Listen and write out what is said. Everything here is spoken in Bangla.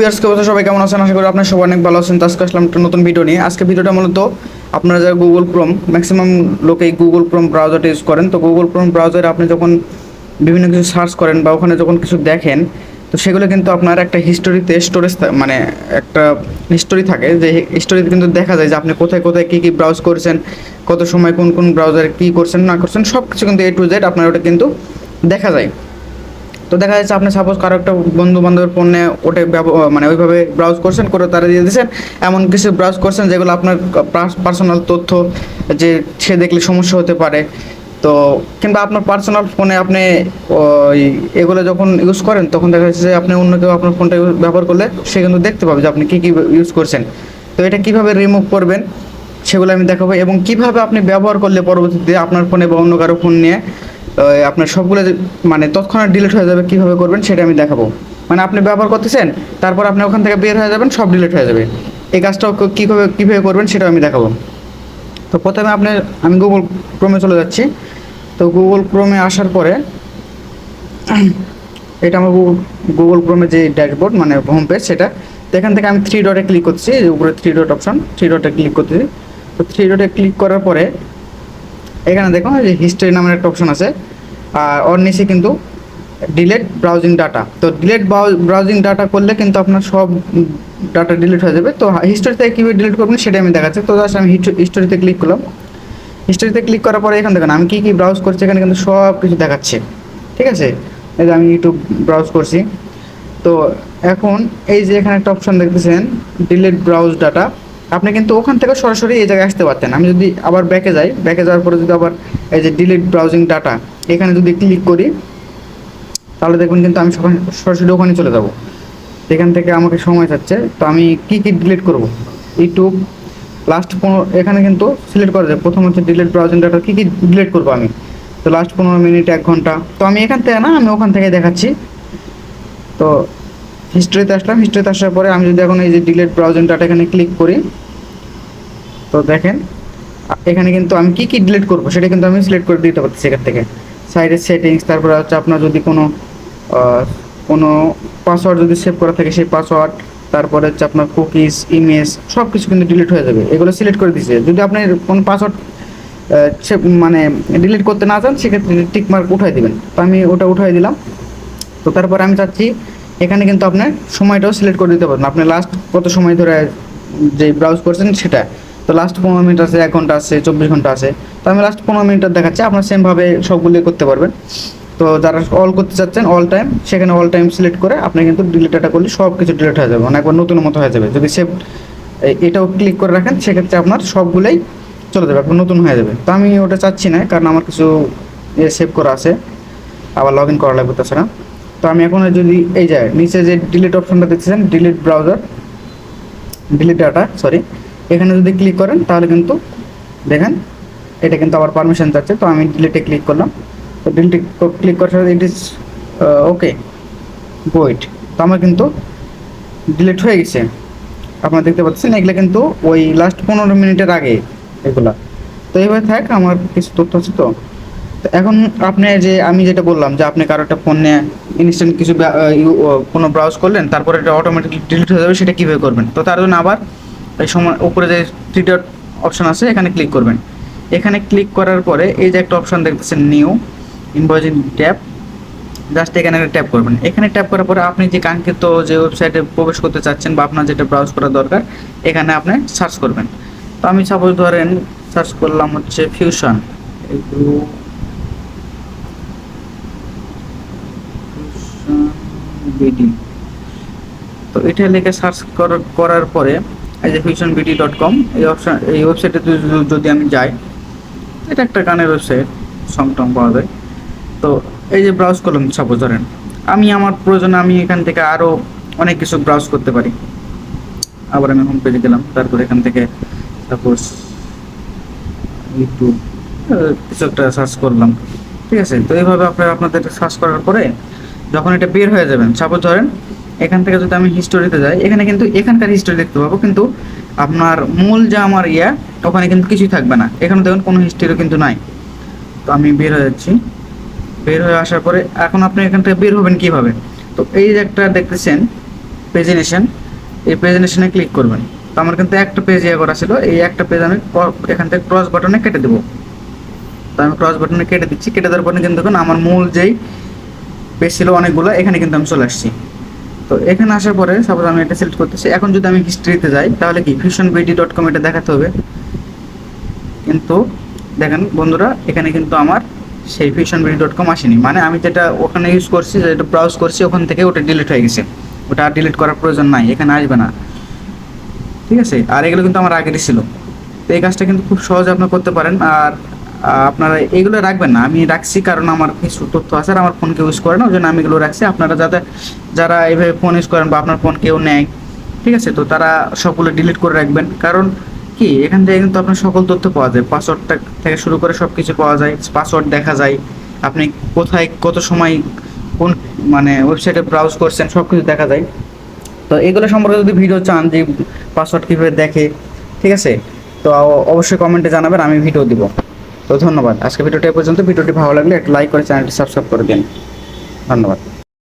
ভিউয়ার্স কে বলতে সবাই কেমন আছেন? আশা করি আপনারা সবাই অনেক ভালো আছেন। তো আজকে আসলাম একটা নতুন ভিডিও নিয়ে। আজকে ভিডিওটা মূলত আপনারা যারা গুগল ক্রোম, ম্যাক্সিমাম লোকেই গুগল ক্রোম ব্রাউজারটা ইউজ করেন। তো গুগল ক্রোম ব্রাউজারে আপনি যখন বিভিন্ন কিছু সার্চ করেন বা ওখানে যখন কিছু দেখেন, তো সেগুলো কিন্তু আপনার একটা হিস্টোরিতে স্টোরেজ মানে একটা হিস্টোরি থাকে, যে হিস্টোরিতে কিন্তু দেখা যায় যে আপনি কোথায় কোথায় কী কী ব্রাউজ করেছেন, কত সময় কোন কোন ব্রাউজারে কী করছেন না করছেন, সব কিছু কিন্তু A to Z আপনার ওটা কিন্তু দেখা যায়। তো দেখা যাচ্ছে আপনি সাপোজ কারো একটা বন্ধু বান্ধবের ফোনে ওটা মানে ওইভাবে ব্রাউজ করছেন, করে তারা দিয়ে দিয়েছেন, এমন কিছু ব্রাউজ করছেন যেগুলো আপনার পার্সোনাল তথ্য, যে সে দেখলে সমস্যা হতে পারে। তো কিংবা আপনার পার্সোনাল ফোনে আপনি ওই এগুলো যখন ইউজ করেন, তখন দেখা যাচ্ছে যে আপনি অন্য কেউ আপনার ফোনটা ব্যবহার করলে সে কিন্তু দেখতে পাবে যে আপনি কী কী ইউজ করছেন। তো এটা কীভাবে রিমুভ করবেন সেগুলো আমি দেখাবো, এবং কিভাবে আপনি ব্যবহার করলে পরবর্তীতে আপনার ফোনে বা অন্য কারো ফোন নিয়ে আপনার সবগুলো মানে তৎক্ষণাৎ ডিলিট হয়ে যাবে, কীভাবে করবেন সেটা আমি দেখাবো। মানে আপনি ব্যবহার করতেছেন, তারপর আপনি ওখান থেকে বের হয়ে যাবেন, সব ডিলিট হয়ে যাবে। এই কাজটাও কীভাবে করবেন সেটাও আমি দেখাবো। তো প্রথমে আমি গুগল ক্রোমে চলে যাচ্ছি। তো গুগল ক্রোমে আসার পরে এটা আমার গুগল ক্রোমে যে ড্যাশবোর্ড মানে হোম পেজ, সেটা। তো এখান থেকে আমি থ্রি ডটে ক্লিক করছি, উপরে থ্রি ডট অপশন, থ্রি ডটে ক্লিক করতেছি। তো থ্রি ডটে ক্লিক করার পরে এখানে দেখুন যে হিস্ট্রি নামের একটা অপশন আছে, আর ওর নিচে কিন্তু ডিলেট ব্রাউজিং ডাটা। তো ডিলেট ব্রাউজিং ডাটা করলে কিন্তু আপনার সব ডাটা ডিলিট হয়ে যাবে। তো হিস্টোরি থেকে কীভাবে ডিলিট করবেন সেটা আমি দেখাচ্ছি। তো জাস্ট আমি হিস্টোরিতে ক্লিক করলাম। হিস্টোরিতে ক্লিক করার পরে এখানে দেখুন আমি কী কী ব্রাউজ করছি, এখানে কিন্তু সব কিছু দেখাচ্ছে। ঠিক আছে, এই যে আমি ইউটিউব ব্রাউজ করছি। তো এখন এই যে এখানে একটা অপশন দেখতেছেন ডিলিট ব্রাউজ ডাটা, আপনি কিন্তু ওখান থেকে সরাসরি এই জায়গায় আসতে পারতেন। আমি যদি আবার ব্যাকে যাই, ব্যাকে যাওয়ার পরে যদি আবার এই যে ডিলিট ব্রাউজিং ডাটা এখানে যদি ক্লিক করি, তাহলে দেখবেন কিন্তু আমি সরাসরি ওখানে চলে যাব। এখান থেকে আমাকে সময় চাচ্ছে, তো আমি কী কী ডিলিট করব, ইউটিউব লাস্ট 15, এখানে কিন্তু সিলেক্ট করা যায়। প্রথম হচ্ছে ডিলিট ব্রাউজিং ডাটা, কী কী ডিলিট করবো আমি। তো লাস্ট 15 মিনিট, 1 ঘন্টা। তো আমি এখান থেকে না, আমি ওখান থেকে দেখাচ্ছি। তো হিস্ট্রিতে আসলাম। হিস্ট্রিতে আসার পরে আমি যদি এখন এই যে ডিলিট ব্রাউজিং ডাটা এখানে ক্লিক করি, তো দেখেন এখানে কিন্তু আমি কী কী ডিলিট করবো সেটা কিন্তু আমি সিলেক্ট করে দিতে পারছি এখান থেকে। সাইডের সেটিংস, তারপরে হচ্ছে আপনার যদি কোনো পাসওয়ার্ড যদি সেভ করা থাকে সেই পাসওয়ার্ড, তারপরে হচ্ছে আপনার কুকিজ, ইমেজ, সব কিছু কিন্তু ডিলিট হয়ে যাবে। এগুলো সিলেক্ট করে দিচ্ছে। যদি আপনি কোনো পাসওয়ার্ড মানে ডিলিট করতে না চান, সেক্ষেত্রে টিক মার্ক উঠাই দিবেন। তো আমি ওটা উঠাই দিলাম। তো তারপর আমি চাচ্ছি এখানে কিন্তু আপনার সময়টাও সিলেক্ট করে দিতে পারবেন, আপনি লাস্ট কত সময় ধরে যে ব্রাউজ করছেন সেটা। তো লাস্ট 15 মিনিট আছে, 1 ঘন্টা আছে, 24 ঘন্টা আছে। তো আমি লাস্ট 15 মিনিটের দেখাচ্ছি, আপনার সেমভাবে সবগুলো করতে পারবেন। তো যারা অল করতে চাচ্ছেন অল টাইম, সেখানে অল টাইম সিলেক্ট করে আপনি কিন্তু ডিলিট ডাটা করলে সব কিছু ডিলিট হয়ে যাবে, মানে একবার নতুন মতো হয়ে যাবে। যদি সেভ এটাও ক্লিক করে রাখেন, সেক্ষেত্রে আপনার সবগুলোই চলে যাবে, আপনার নতুন হয়ে যাবে। তো আমি ওটা চাচ্ছি না, কারণ আমার কিছু সেভ করা আছে, আবার লগ ইন করা লাগবে তাছাড়া। তো আমি এখন যদি এই যায় নিচে যে ডিলিট অপশনটা দেখছেন, delete browser, delete data, sorry, এখানে যদি ক্লিক করেন তাহলে কিন্তু দেখেন এটা কিন্তু আবার পারমিশন চাচ্ছে। তো আমি ডিলিটে ক্লিক করলাম। তো ডিলিটে ক্লিক করার সাথে ইট ইজ ওকে ওয়েট। তো আমার কিন্তু ডিলিট হয়ে গেছে, আপনারা দেখতে পাচ্ছেন। এগুলো কিন্তু ওই লাস্ট 15 মিনিটের আগে এগুলা। তো এইভাবে থাক, আমার কিছু তথ্য আছে। তো এখন আপনি যে আমি যেটা বললাম যে আপনি কারো একটা ফোনে ইনস্ট্যান্ট কিছু কোনো ব্রাউজ করলেন, তারপরে এটা অটোমেটিকলি ডিলিট হয়ে যাবে, সেটা কীভাবে করবেন। তো তার জন্য আবার এই সময় উপরে যে থ্রি ডট অপশন আছে এখানে ক্লিক করবেন। এখানে ক্লিক করার পরে এই যে একটা অপশন দেখতেছেন নিউ ইনভয়েসিং ট্যাব, জাস্ট এখানে ট্যাপ করবেন। এখানে ট্যাপ করার পরে আপনি যে কাঙ্ক্ষিত যে ওয়েবসাইটে প্রবেশ করতে চাচ্ছেন বা আপনার যেটা ব্রাউজ করা দরকার, এখানে আপনি সার্চ করবেন। তো আমি সাপোজ ধরেন সার্চ করলাম হচ্ছে ফিউশন বিডি। তো এটা লিখে সার্চ করার পরে এই যে fusionbd.com এই ওয়েবসাইটে যদি আমি যাই, এটা একটা গানের ওয়েবসাইট, সং টং পাওয়া যায়। তো এই যে ব্রাউজ করলাম, সাপোজ ধরেন আমি আমার প্রয়োজনে আমি এখান থেকে আরও অনেক কিছু ব্রাউজ করতে পারি। আবার আমি হোম পেজে গেলাম, তারপর এখান থেকে সাপোজ ইউটিউব কিছু একটা সার্চ করলাম। ঠিক আছে, তো এইভাবে আপনাদের সার্চ করার পরে যখন এটা বের হয়ে যাবেন, সাপোজ ধরেন এখান থেকে যদি আমি হিস্টোরিতে যাই, এখানে কিন্তু এখানকার হিস্টোরি দেখতে পাবো, কিন্তু আপনার মূল যে আমার ওখানে কিন্তু কিছুই থাকবে না। এখানে দেখুন কোনো হিস্টোরিও কিন্তু নাই। তো আমি বের হয়ে যাচ্ছি। বের হয়ে আসার পরে এখন আপনি এখান থেকে বের হবেন কীভাবে। তো এই যে একটা দেখতেছেন প্রেজেন্টেশন, এই প্রেজেন্টেশনে ক্লিক করবেন। তো আমার কিন্তু একটা পেজ ইয়ে করা ছিল, এই একটা পেজ আমি এখান থেকে ক্রস বাটনে কেটে দেবো। তো আমি ক্রস বাটনে কেটে দিচ্ছি, কেটে দেওয়ার পরে কিন্তু দেখুন আমার মূল যেই পেজ ছিল অনেকগুলো, এখানে কিন্তু আমি চলে আসছি। তো এখানে আসার পরে সাপোজ আমি এটা সিলেক্ট করতেছি। এখন যদি আমি হিস্ট্রিতে যাই তাহলে কি fusionbd.com এটা দেখাতে হবে, কিন্তু দেখেন বন্ধুরা এখানে কিন্তু আমার সেই fusionbd.com আসেনি, মানে আমি যেটা ওখানে ইউজ করছি, যেটা ব্রাউজ করছি ওখান থেকে ওটা ডিলিট হয়ে গেছে, ওটা আর ডিলিট করার প্রয়োজন নাই, এখানে আসবে না। ঠিক আছে, আর এগুলো কিন্তু আমার আগেরই ছিল। তো এই কাজটা কিন্তু খুব সহজে আপনারা করতে পারেন। আর আপনারা এগুলো রাখবেন না, আমি রাখছি কারণ আমার কিছু তথ্য আছে আর আমার ফোন কেউ ইউজ করে না, ওই জন্য আমি এগুলো রাখছি। আপনারা যারা এইভাবে ফোন ইউজ করেন বা আপনার ফোন কেউ নেয়, ঠিক আছে, তো তারা সবগুলো ডিলিট করে রাখবেন। কারণ কি এখান থেকে কিন্তু আপনার সকল তথ্য পাওয়া যায়, পাসওয়ার্ডটা থেকে শুরু করে সব কিছু পাওয়া যায়, পাসওয়ার্ড দেখা যায়, আপনি কোথায় কত সময় কোন মানে ওয়েবসাইটে ব্রাউজ করছেন সব কিছু দেখা যায়। তো এগুলো সম্পর্কে যদি ভিডিও চান যে পাসওয়ার্ড কীভাবে দেখে, ঠিক আছে, তো অবশ্যই কমেন্টে জানাবেন, আমি ভিডিও দিব। তো ধন্যবাদ, আজকে ভিডিওটি এ পর্যন্ত। ভিডিওটি ভালো লাগলে একটা লাইক করে চ্যানেলটি সাবস্ক্রাইব করে দিন। ধন্যবাদ।